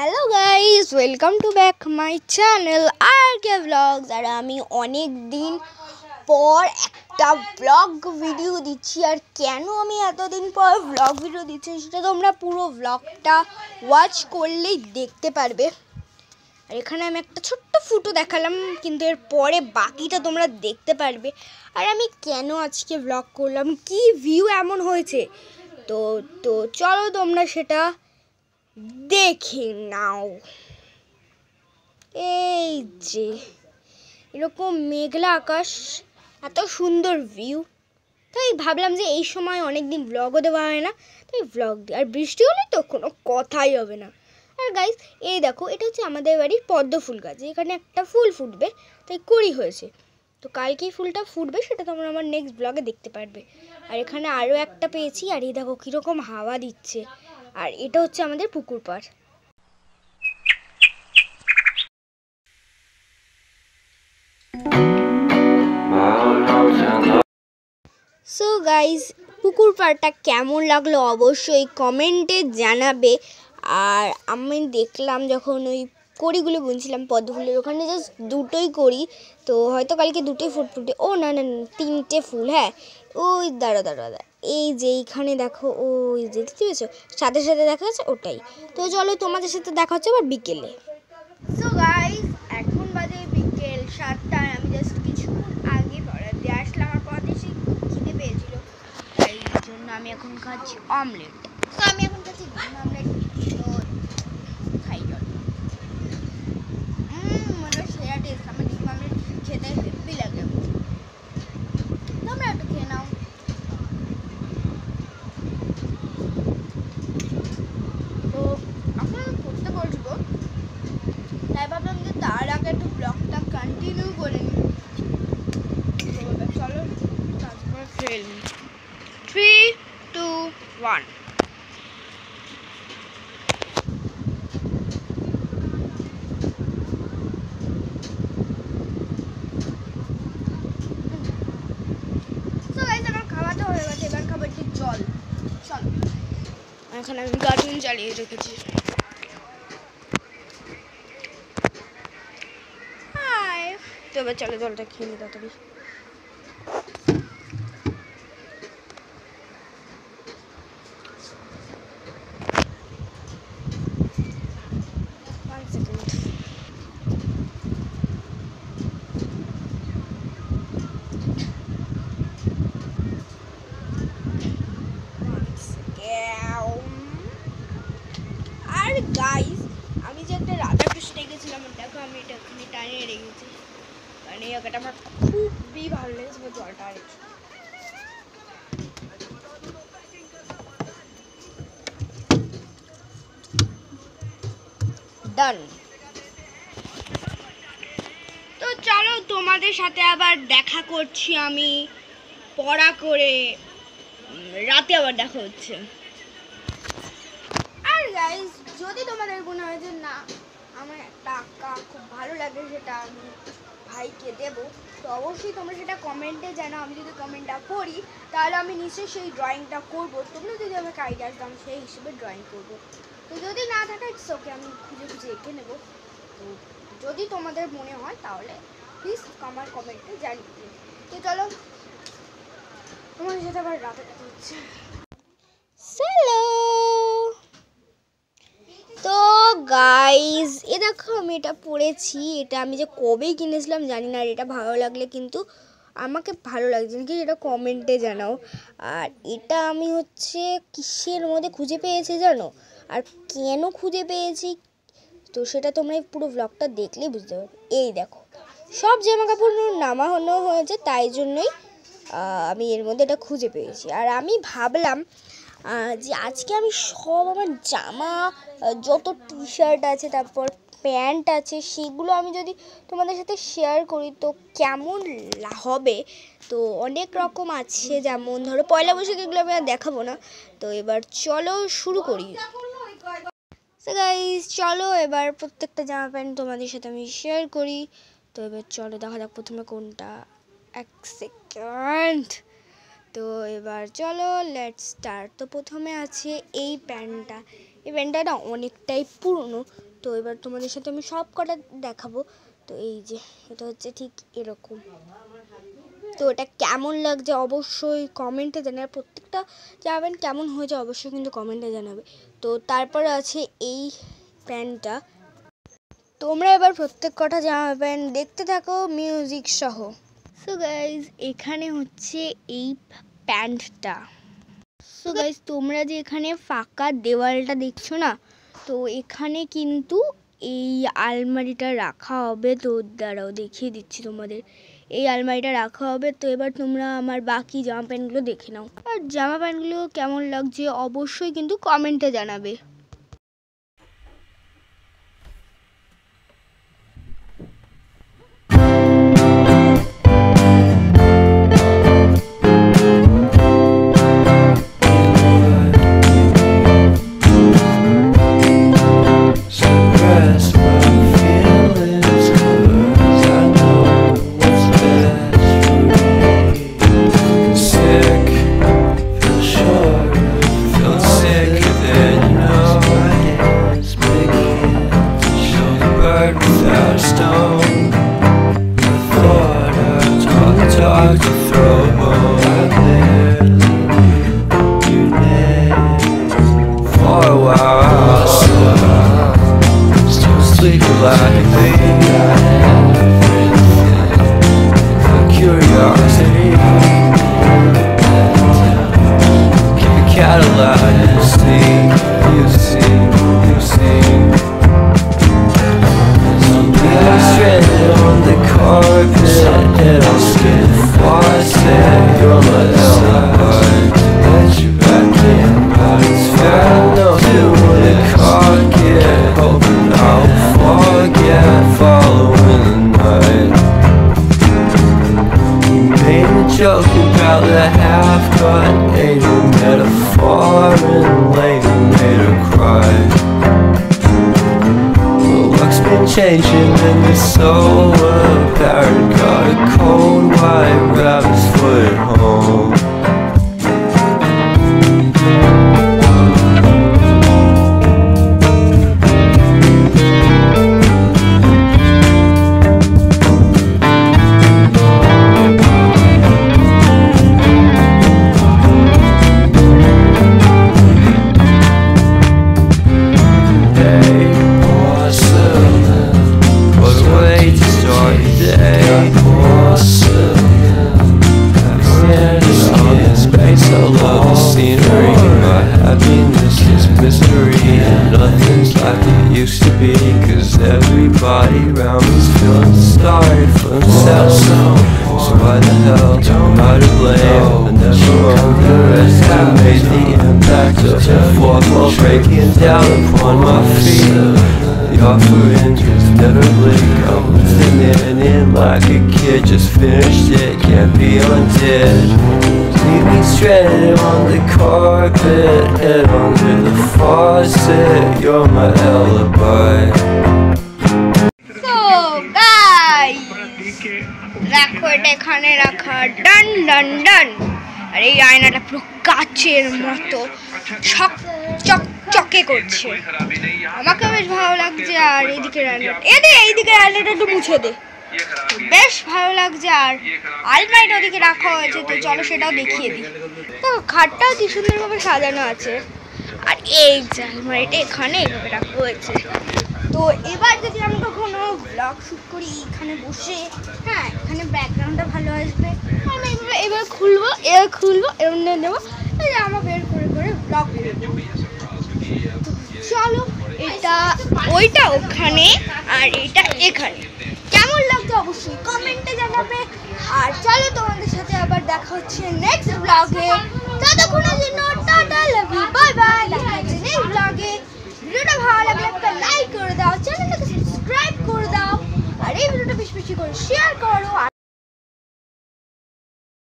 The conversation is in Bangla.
Hello guys, welcome to back my channel R K vlogs. আর আমি অনেক দিন পর একটা ব্লগ ভিডিও দিচ্ছি। আর কেন আমি এতদিন পর ব্লগ ভিডিও দিচ্ছি সেটা তোমরা পুরো ব্লগটা ওয়াচ করলেই দেখতে পারবে। আর এখানে আমি একটা ছোট্ট ফুটো দেখালাম, কিন্তু এর পরে বাকিটা তোমরা দেখতে পারবে। আর আমি কেন আজকে ব্লগ করলাম, কি ভিউ এমন হয়েছে, তো তো চলো তোমরা সেটা দেখে নাও। এই যে এরকম মেঘলা আকাশ, এত সুন্দর ভিউ, তাই ভাবলাম যে এই সময় অনেকদিন ব্লগও দেওয়া হয় না, তাই ব্লগ দিই। আর বৃষ্টি হলে তো কোনো কথাই হবে না। আর গাইস, এই দেখো, এটা হচ্ছে আমাদের বাড়ির পদ্ম ফুল গাছ। এখানে একটা ফুল ফুটবে, তাই কুড়ি হয়েছে। তো কালকেই ফুলটা ফুটবে, সেটা তোমরা আমার নেক্সট ব্লগে দেখতে পারবে। আর এখানে আরও একটা পেয়েছি, আর এই দেখো কীরকম হাওয়া দিচ্ছে। আর এটা হচ্ছে আমাদের পুকুর পাড়। সো গাইজ, পুকুর পাড়টা কেমন লাগলো অবশ্যই কমেন্টে জানাবে। আর আমি দেখলাম যখন ওই কড়িগুলো বুনছিলাম পদ্ম ফুলের, ওখানে জাস্ট দুটোই করি, তো হয়তো কালকে দুটোই ফুটফুটে। ও না না না, তিনটে ফুল। হ্যাঁ, ওই দাঁড়া, এই যে এইখানে দেখো, ওই যে দেখতে পেয়েছো সাথে সাথে দেখা যাচ্ছে, ওটাই। তো চলো, তোমাদের সাথে দেখা হচ্ছে আবার বিকেলে। সো গাইজ, এখন বাজে বিকেল 7টায়। আমি জাস্ট কিছুক্ষণ আগে পড়া দিয়ে আসলাম, আর পড়া দিয়ে সেই খিদে পেয়েছিল, তাই জন্য আমি এখন খাচ্ছি অমলেট। তো আমি এখন খাচ্ছি ডিম অমলেট। তো খাই জল। মনে সেরা টেস্ট। আমার ডিম অমলেট খেতে হেভি লাগে। তোমরা একটু খেয়ে নাও। তো এখন আমি পড়তে বসবো, তাই ভাবলাম যে তার আগে একটু ব্লগটা কন্টিনিউ করে নিই। তো চলো তারপর খেয়ে নিই। 3, 2, 1। সো গাইস, আমার খাওয়াটা হয়ে গেছে, এবার খাবো একটু জল। চলো, এখানে আমি কার্টুন চালিয়ে রেখেছি। হাই, তো এবার চলো জলটা খেয়ে নিই তাড়াতাড়ি। আর গাইস, আমি যে একটা রাধাকৃষ্ণ এঁকেছিলাম, দেখো আমি এটা এখানে টানিয়ে রেখেছি, মানে এই আঁকাটা আমার খুবই ভালো লেগেছে। জলটা আর ডান। তো চলো, তোমাদের সাথে আবার দেখা করছি আমি পড়া করে, রাতে আবার দেখা হচ্ছে। আর গাইস, যদি তোমাদের মনে হয় যে না, আমার একটা আঁকা খুব ভালো লাগে, সেটা আমি ভাইকে দেবো, তো অবশ্যই তোমরা সেটা কমেন্টে জানাও। আমি যদি কমেন্টটা করি, তাহলে আমি নিশ্চয়ই সেই ড্রয়িংটা করবো। তোমরা যদি আমাকে আইডিয়াস দাও, আমি সেই হিসেবে ড্রয়িং করবো। তো যদি না থাকে ইটস ওকে, আমি খুঁজে খুঁজে এঁকে নেবো। তো যদি তোমাদের মনে হয় তাহলে প্লিজ আমার কমেন্টে জানিয়ে দিন। তো চলো, তোমার সাথে আবার রাতে কথা হচ্ছে। হ্যালো। তো গাইজ, এ দেখো আমি এটা পড়েছি। এটা আমি যে কবেই কিনেছিলাম জানি না। আর এটা ভালো লাগলে কিন্তু, আমাকে ভালো লাগছে নাকি এটা কমেন্টে জানাও। আর এটা আমি হচ্ছে কিসের মধ্যে খুঁজে পেয়েছি জানো, আর কেন খুঁজে পেয়েছি, তো সেটা তোমরা পুরো ব্লগটা দেখলেই বুঝতে পারবে। এই দেখো, সব জামা কাপড় নামানো হয়েছে, তাই জন্যই আমি এর মধ্যে এটা খুঁজে পেয়েছি। আর আমি ভাবলাম যে আজকে আমি সব আমার জামা, যত টি শার্ট আছে, তারপর প্যান্ট আছে, সেগুলো আমি যদি তোমাদের সাথে শেয়ার করি তো কেমন হবে। তো অনেক রকম আছে, যেমন ধরো পয়লা বৈশাখ, এগুলো আমি আর দেখাবো না। তো এবার চলো শুরু করি। সো গাইস, চলো এবার প্রত্যেকটা জামা প্যান্ট তোমাদের সাথে আমি শেয়ার করি। তো এবার চলো দেখা যাক প্রথমে কোনটা। এক সেকেন্ড। তো এবার চলো লেটস স্টার্ট। তো প্রথমে আছে এই প্যান্টটা। এই প্যান্টটা না অনেকটাই পুরনো, তো এবার তোমাদের সাথে আমি সব কটা দেখাবো। তো এই যে এটা হচ্ছে ঠিক এরকম। তো এটা কেমন লাগছে অবশ্যই কমেন্টে জানাবে, প্রত্যেকটা যাবেন কেমন হয়েছে অবশ্যই কিন্তু কমেন্টে জানাবে। তো তারপরে আছে এই প্যান্টটা। তোমরা এবার প্রত্যেক কটা জামা প্যান্ট দেখতে থাকো মিউজিক সহ। সো গাইজ এখানে হচ্ছে এই প্যান্টটা। সো গাইজ তোমরা যে এখানে ফাঁকা দেওয়ালটা দেখছো না, তো এখানে কিন্তু এই আলমারিটা রাখা হবে। তো দাঁড়াও দেখিয়ে দিচ্ছি তোমাদের, এই আলমারিটা রাখা হবে। তো এবার তোমরা আমার বাকি জামা প্যান্টগুলো দেখে নাও, আর জামা প্যান্টগুলো কেমন লাগছে অবশ্যই কিন্তু কমেন্টে জানাবে। Joke about the half-cut ain't a metaphor, and later made her cry. The luck's been changing and it's so apparent. Got a cold white rabbit's foot at home. Everybody around me's feeling sorry for themselves. So why the hell am I to blame? And never underestimate the impact of the fourth breaking down upon my feet. The offering is inevitably coming in like a kid just finished it, can't be undid. Leave me stranded on the carpet, head under the faucet. You're my alibi. দেখো এটা এখানে রাখা, ডান ডান ডান। আর এই আয়নাটা পুরো কাচের মতো চকচকে করছে, আমাকে বেশ ভালো লাগছে। আর এইদিকে এইদিকে আয়নাটা একটু মুছে দে, বেশ ভালো লাগছে। আর আলমারিটা ওদিকে রাখা হয়েছে, তো চলো সেটাও দেখিয়ে দিই। তো খাটটাও কি সুন্দরভাবে সাজানো আছে। আর এই যে আলমারিটা এখানে এইভাবে রাখা হয়েছে। তো এবার যদি আমি কখনো ব্লগ শ্যুট করি এখানে বসে, হ্যাঁ এখানে ব্যাকগ্রাউন্ডটা ভালো আসবে, আমি এবার খুলবো এমন দেবো, আমার বের করে ব্লগ করবো। চলো এটা ওইটা ওখানে আর এটা এখানে, কেমন লাগছে অবশ্যই কমেন্টে জানাবে। আর চলো তোমাদের সাথে আবার দেখা হচ্ছে নেক্সট ব্লগে। ততক্ষণের জন্য tata, love you, bye bye. দেখা হচ্ছে নেক্সট ব্লগে। ভিডিওটা ভালো লাগলে একটা লাইক করে দাও, চ্যানেলটাকে সাবস্ক্রাইব করে দাও, আর এই ভিডিওটা বেশি বেশি করে শেয়ার করো।